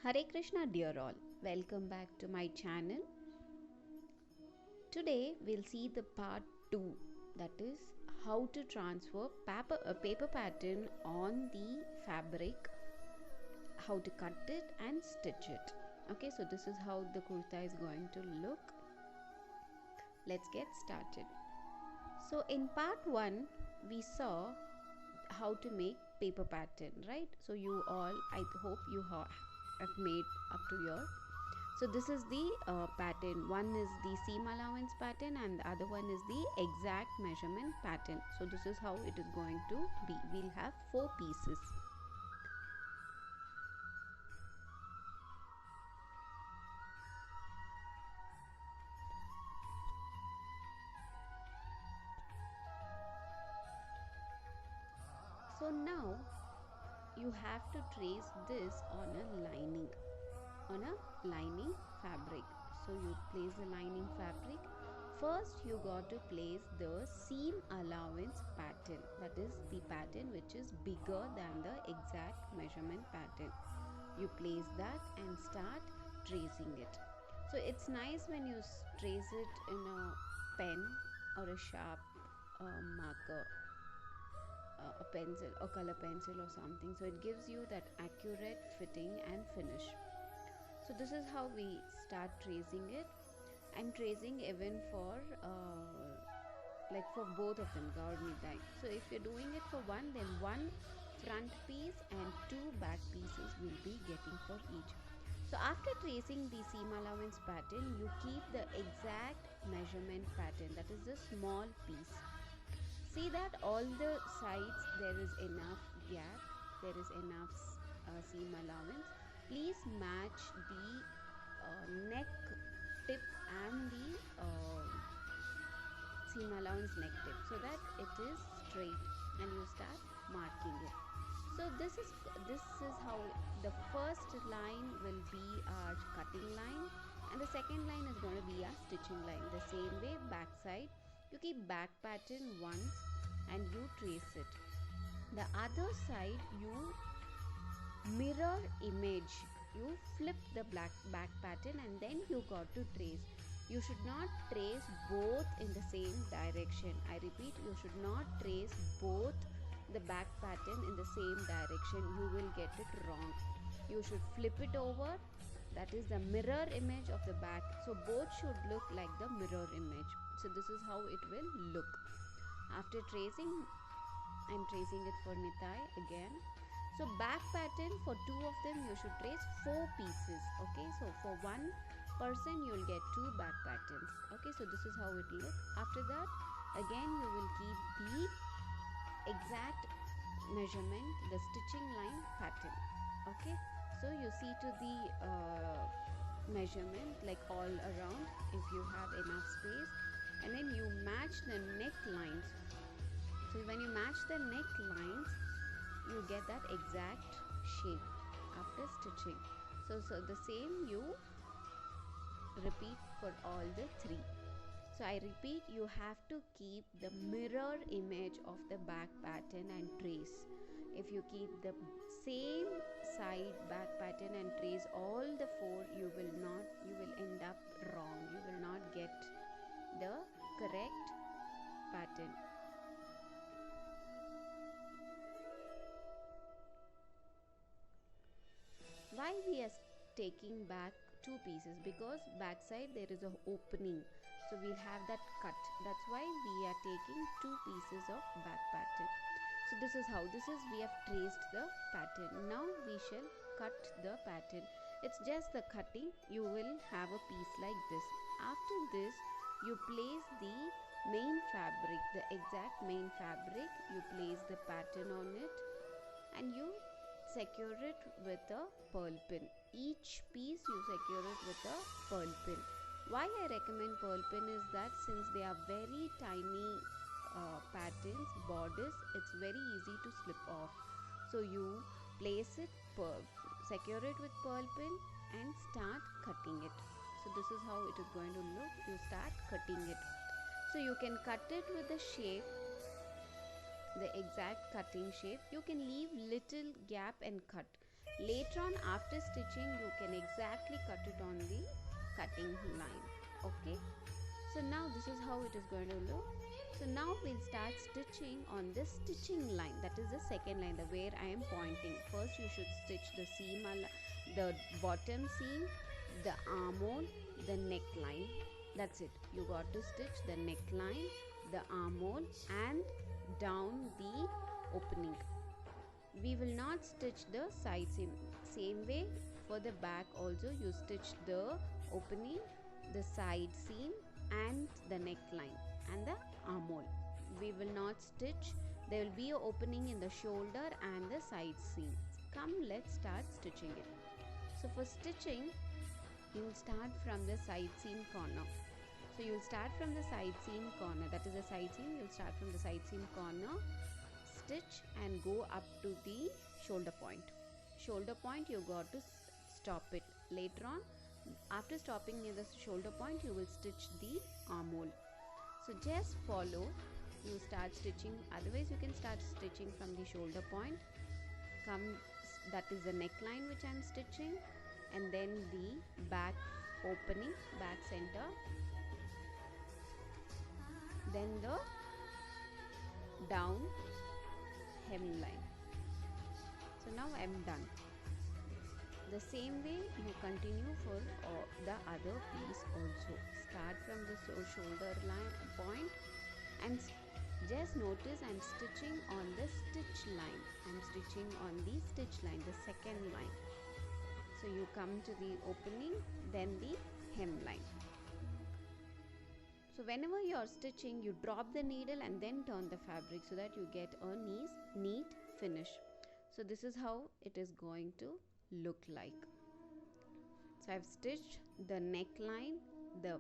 Hare Krishna, dear all. Welcome back to my channel. Today we'll see the part 2, that is how to transfer a paper pattern on the fabric, how to cut it and stitch it. Okay, so this is how the kurta is going to look. Let's get started. So in part 1 we saw how to make paper pattern, right? So you all, I hope you have made up to here. So this is the pattern. One is the seam allowance pattern and the other one is the exact measurement pattern. So this is how it is going to be. We'll have 4 pieces. So now you have to trace this on a lining fabric. So you place the lining fabric. First you got to place the seam allowance pattern, that is the pattern which is bigger than the exact measurement pattern. You place that and start tracing it. So it's nice when you trace it in a pen or a sharp marker, a pencil or color pencil or something, so it gives you that accurate fitting and finish. So this is how we start tracing it. I'm tracing even for like for both of them, Gaur Nitai. So if you're doing it for one, then one front piece and 2 back pieces will be getting for each. So after tracing the seam allowance pattern, you keep the exact measurement pattern, that is the small piece. See that all the sides there is enough gap, there is enough seam allowance. Please match the neck tip and the seam allowance neck tip so that it is straight, and you start marking it. So this is how the first line will be our cutting line and the second line is going to be our stitching line. The same way back side, you keep back pattern once and you trace it. The other side you mirror image, you flip the back pattern and then you got to trace. You should not trace both in the same direction. I repeat, you should not trace both the back pattern in the same direction. You will get it wrong. You should flip it over, that is the mirror image of the back. So both should look like the mirror image. So this is how it will look. After tracing, I'm tracing it for Nitai again. So back pattern for 2 of them you should trace 4 pieces. Okay, so for one person you will get 2 back patterns. Okay, so this is how it will look. After that, again you will keep the exact measurement, the stitching line pattern. Okay, so you see to the measurement like all around if you have enough space, and then you match the neck lines. So when you match the neck lines, you get that exact shape after stitching. So the same you repeat for all the 3. So I repeat, you have to keep the mirror image of the back pattern and trace. If you keep the same side back pattern and trace all the 4, you will end up wrong. You will not get the correct pattern. Why we are taking back 2 pieces? Because back side there is a opening, so we'll have that cut. That's why we are taking 2 pieces of back pattern. So this is how, we have traced the pattern. Now we shall cut the pattern. It's just the cutting. You will have a piece like this. After this, you place the main fabric, the exact main fabric. You place the pattern on it and you secure it with a pearl pin. Each piece you secure it with a pearl pin. Why I recommend pearl pin is that since they are very tiny patterns, borders, it's very easy to slip off. So you place it, secure it with pearl pin and start cutting it. So this is how it is going to look. You start cutting it. So you can cut it with the shape, the exact cutting shape. You can leave little gap and cut. Later on, after stitching, you can exactly cut it on the cutting line. Okay, so now this is how it is going to look. So now we'll start stitching on the stitching line, that is the second line, the where I am pointing. First you should stitch the seam, the bottom seam, the armhole, the neckline. That's it. You got to stitch the neckline, the armhole and down the opening. We will not stitch the side seam. Same way for the back also, you stitch the opening, the side seam and the neckline and the armhole. We will not stitch. There will be an opening in the shoulder and the side seam. Come, let's start stitching it. So for stitching, you will start from the side seam corner. So you will start from the side seam corner, that is the side seam. You will start from the side seam corner, stitch and go up to the shoulder point. Shoulder point, you got to stop it. Later on, after stopping near the shoulder point, you will stitch the armhole. So just follow. You start stitching, otherwise you can start stitching from the shoulder point. Come, that is the neckline which I am stitching, and then the back opening, back center, then the down hemline. So now I am done. The same way you continue for the other piece also. Start from the shoulder line point and just notice I am stitching on the stitch line. I am stitching on the stitch line, the second line. So you come to the opening, then the hemline. So whenever you are stitching, you drop the needle and then turn the fabric so that you get a neat finish. So this is how it is going to look like. So I've stitched the neckline, the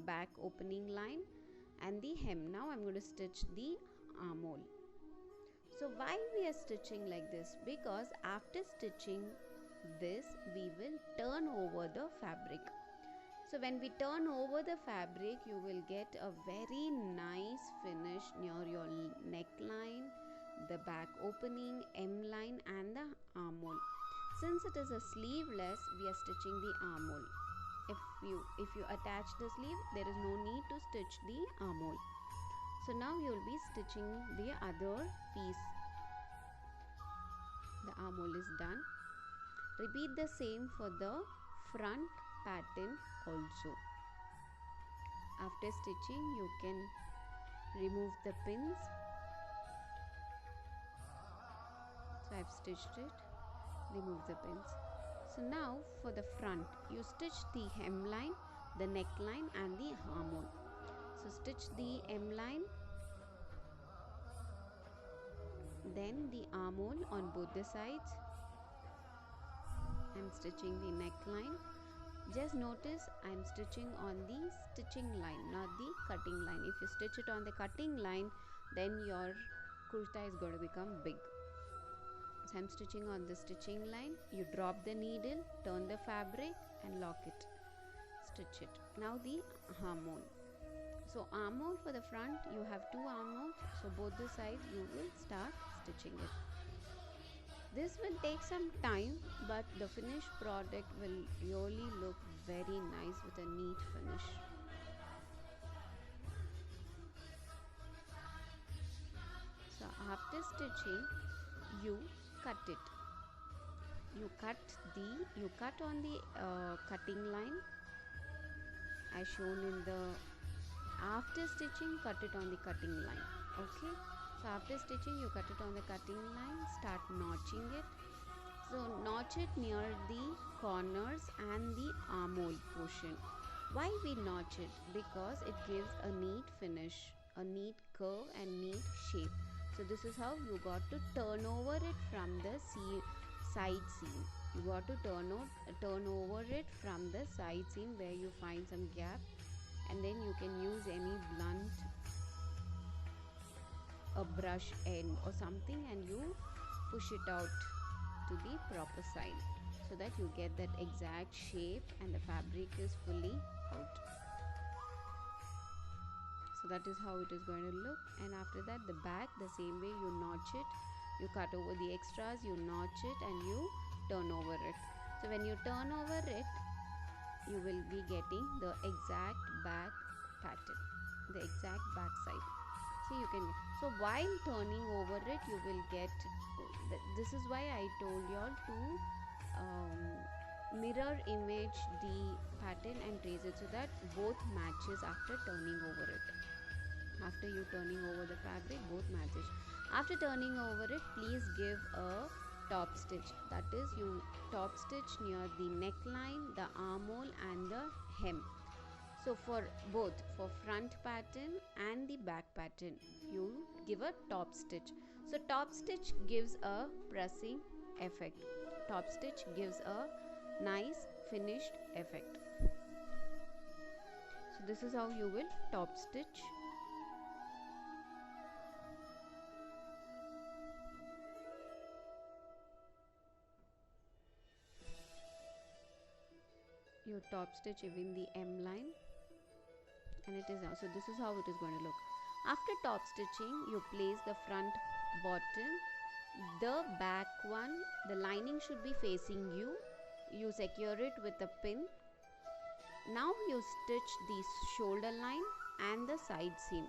back opening line and the hem. Now I'm going to stitch the armhole. So why we are stitching like this? Because after stitching this, we will turn over the fabric. So when we turn over the fabric, you will get a very nice finish near your neckline, the back opening, hem line and the armhole. Since it is a sleeveless, we are stitching the armhole. If you attach the sleeve, there is no need to stitch the armhole. So now you will be stitching the other piece. The armhole is done. Repeat the same for the front pattern also. After stitching, you can remove the pins. So I have stitched it. Remove the pins. So now for the front, you stitch the hemline, the neckline and the armhole. So stitch the hemline, then the armhole on both the sides. I am stitching the neckline. Just notice I am stitching on the stitching line, not the cutting line. If you stitch it on the cutting line, then your kurta is going to become big. So I am stitching on the stitching line. You drop the needle, turn the fabric and lock it. Stitch it. Now the armhole. So armhole for the front, you have two armholes. So both the sides you will start stitching it. This will take some time, but the finished product will really look very nice with a neat finish. So after stitching, you cut it. You cut on the cutting line as shown in the after stitching. Cut it on the cutting line. Okay. So after stitching, you cut it on the cutting line, start notching it. So notch it near the corners and the armhole portion. Why we notch it? Because it gives a neat finish, a neat curve and neat shape. So this is how you got to turn over it from the side seam. You got to turn over it from the side seam where you find some gap, and then you can use any blunt, a brush end or something, and you push it out to the proper side so that you get that exact shape and the fabric is fully out. So that is how it is going to look. And after that, the back, the same way, you notch it, you cut over the extras, you notch it and you turn over it. So when you turn over it, you will be getting the exact back pattern, the exact back side. See, you can, so while turning over it, you will get, this is why I told you all to mirror image the pattern and trace it, so that both matches after turning over it. After you turning over the fabric, both matches. After turning over it, please give a top stitch, that is, you top stitch near the neckline, the armhole and the hem. So for both, for front pattern and the back pattern, you give a top stitch. So top stitch gives a pressing effect, top stitch gives a nice finished effect. So this is how you will top stitch. You top stitch even the M line, and it is now. So this is how it is going to look. After top stitching, you place the front bottom, the back one, the lining should be facing you. You secure it with a pin. Now you stitch the shoulder line and the side seam.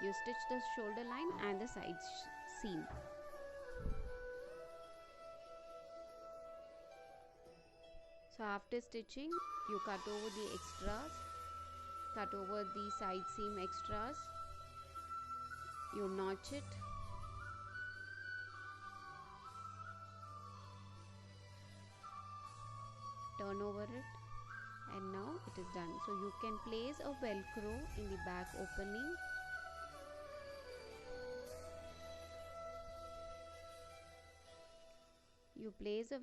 You stitch the shoulder line and the side seam. So after stitching, you cut over the extras, cut over the side seam extras, you notch it, turn over it, and now it is done. So you can place a velcro in the back opening. You place a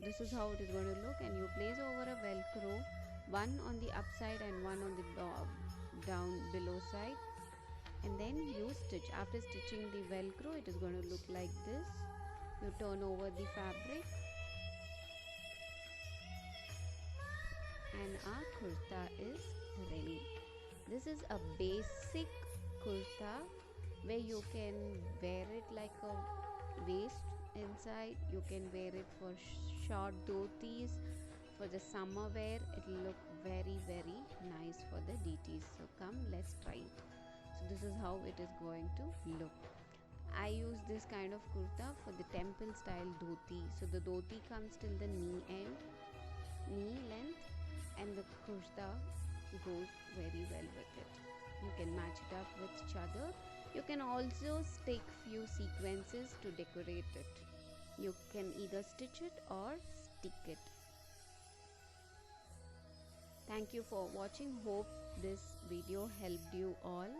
this is how it is going to look, and you place over a velcro, one on the upside and one on the down below side, and then you stitch. After stitching the velcro, it is going to look like this. You turn over the fabric, and our kurta is ready. This is a basic kurta where you can wear it like a waist inside. You can wear it for short dhotis, for the summer wear. It will look very nice for the DTs. So come, let's try it. So this is how it is going to look. I use this kind of kurta for the temple style dhoti. So the dhoti comes till the knee length, and the kurta goes very well with it. You can match it up with chador. You can also stick few sequences to decorate it. You can either stitch it or stick it. Thank you for watching. Hope this video helped you all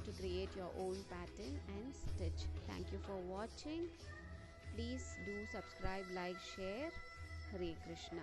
to create your own pattern and stitch. Thank you for watching. Please do subscribe, like, share. Hare Krishna.